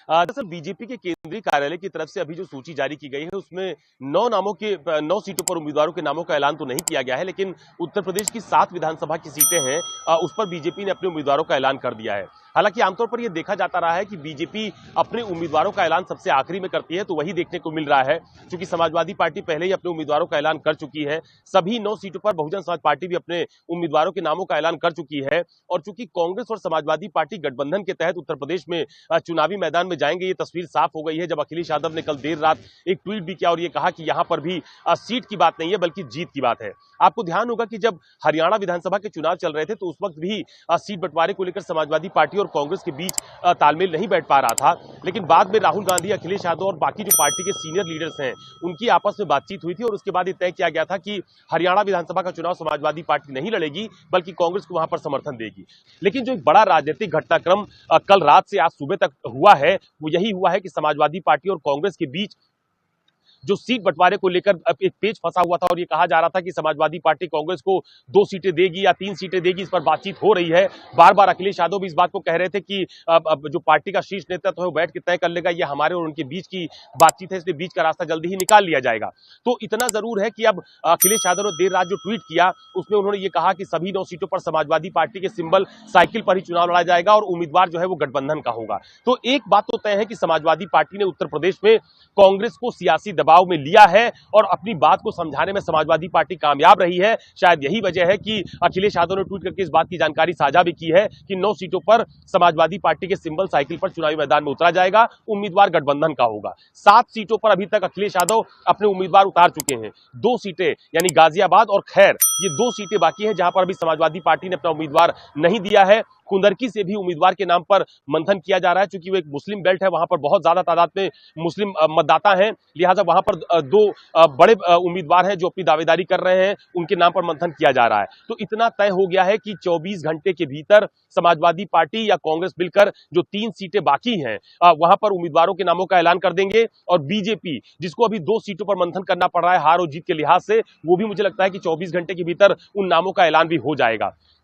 दरअसल बीजेपी के केंद्रीय कार्यालय की तरफ से अभी जो सूची जारी की गई है उसमें 9 सीटों पर उम्मीदवारों के नामों का ऐलान तो नहीं किया गया है, लेकिन उत्तर प्रदेश की 7 विधानसभा की सीटें हैं, उस पर बीजेपी ने अपने उम्मीदवारों का ऐलान कर दिया है। हालांकि आमतौर पर यह देखा जाता रहा है कि बीजेपी अपने उम्मीदवारों का ऐलान सबसे आखिरी में करती है, तो वही देखने को मिल रहा है। क्योंकि समाजवादी पार्टी पहले ही अपने उम्मीदवारों का ऐलान कर चुकी है, सभी 9 सीटों पर बहुजन समाज पार्टी भी अपने उम्मीदवारों के नामों का ऐलान कर चुकी है। और चूंकि कांग्रेस और समाजवादी पार्टी गठबंधन के तहत उत्तर प्रदेश में चुनावी मैदान में जाएंगे, ये तस्वीर साफ हो गई है जब अखिलेश यादव ने कल देर रात एक ट्वीट भी किया और ये कहा कि यहां पर भी सीट की बात नहीं है बल्कि जीत की बात है। आपको ध्यान होगा कि जब हरियाणा विधानसभा के चुनाव चल रहे थे तो उस वक्त भी सीट बंटवारे को लेकर समाजवादी पार्टी और कांग्रेस के बीच तालमेल नहीं बैठ पा रहा था, लेकिन बाद में राहुल गांधी, अखिलेश यादव और बाकी जो पार्टी के सीनियर लीडर्स हैं उनकी आपस में बातचीत हुई थी और उसके बाद यह तय किया गया था कि हरियाणा विधानसभा का चुनाव समाजवादी पार्टी नहीं लड़ेगी बल्कि कांग्रेस को वहां पर समर्थन देगी। लेकिन जो एक बड़ा राजनीतिक घटनाक्रम कल रात से आज सुबह तक हुआ है वो यही हुआ है कि समाजवादी पार्टी और कांग्रेस के बीच जो सीट बंटवारे को लेकर एक पेच फंसा हुआ था और ये कहा जा रहा था कि समाजवादी पार्टी कांग्रेस को 2 सीटें देगी या 3 सीटें देगी, इस पर बातचीत हो रही है। बार बार अखिलेश यादव भी इस बात को कह रहे थे कि अब जो पार्टी का शीर्ष नेतृत्व है वो बैठ के तय कर लेगा, ये हमारे और उनके बीच की बातचीत है, इसलिए बीच का रास्ता जल्दी ही निकाल लिया जाएगा। तो इतना जरूर है कि अब अखिलेश यादव ने देर रात जो ट्वीट किया उसमें उन्होंने ये कहा कि सभी 9 सीटों पर समाजवादी पार्टी के सिंबल साइकिल पर ही चुनाव लड़ा जाएगा और उम्मीदवार जो है वो गठबंधन का होगा। तो एक बात तो तय है कि समाजवादी पार्टी ने उत्तर प्रदेश में कांग्रेस को सियासी दबाव में लिया है और अपनी बात को समझाने में समाजवादी पार्टी कामयाब रही है। शायद यही वजह है कि अखिलेश यादव ने ट्वीट करके इस बात की जानकारी साझा भी की है कि 9 सीटों पर समाजवादी पार्टी के सिंबल साइकिल पर चुनावी मैदान में उतरा जाएगा, उम्मीदवार गठबंधन का होगा। 7 सीटों पर अभी तक अखिलेश यादव अपने उम्मीदवार उतार चुके हैं। 2 सीटें यानी गाजियाबाद और खैर, ये 2 सीटें बाकी हैं जहां पर अभी समाजवादी पार्टी ने अपना उम्मीदवार नहीं दिया है। कुंदरकी से भी उम्मीदवार के नाम पर मंथन किया जा रहा है, क्योंकि वो एक मुस्लिम बेल्ट है, वहां पर बहुत ज्यादा तादाद में मुस्लिम मतदाता हैं, लिहाजा वहां पर 2 बड़े उम्मीदवार हैं जो अपनी दावेदारी कर रहे हैं, उनके नाम पर मंथन किया जा रहा है। तो इतना तय हो गया है कि 24 घंटे के भीतर समाजवादी पार्टी या कांग्रेस मिलकर जो 3 सीटें बाकी हैं वहां पर उम्मीदवारों के नामों का ऐलान कर देंगे और बीजेपी, जिसको अभी 2 सीटों पर मंथन करना पड़ रहा है हार और जीत के लिहाज से, वो भी मुझे लगता है कि 24 घंटे के भीतर उन नामों का ऐलान भी हो जाएगा।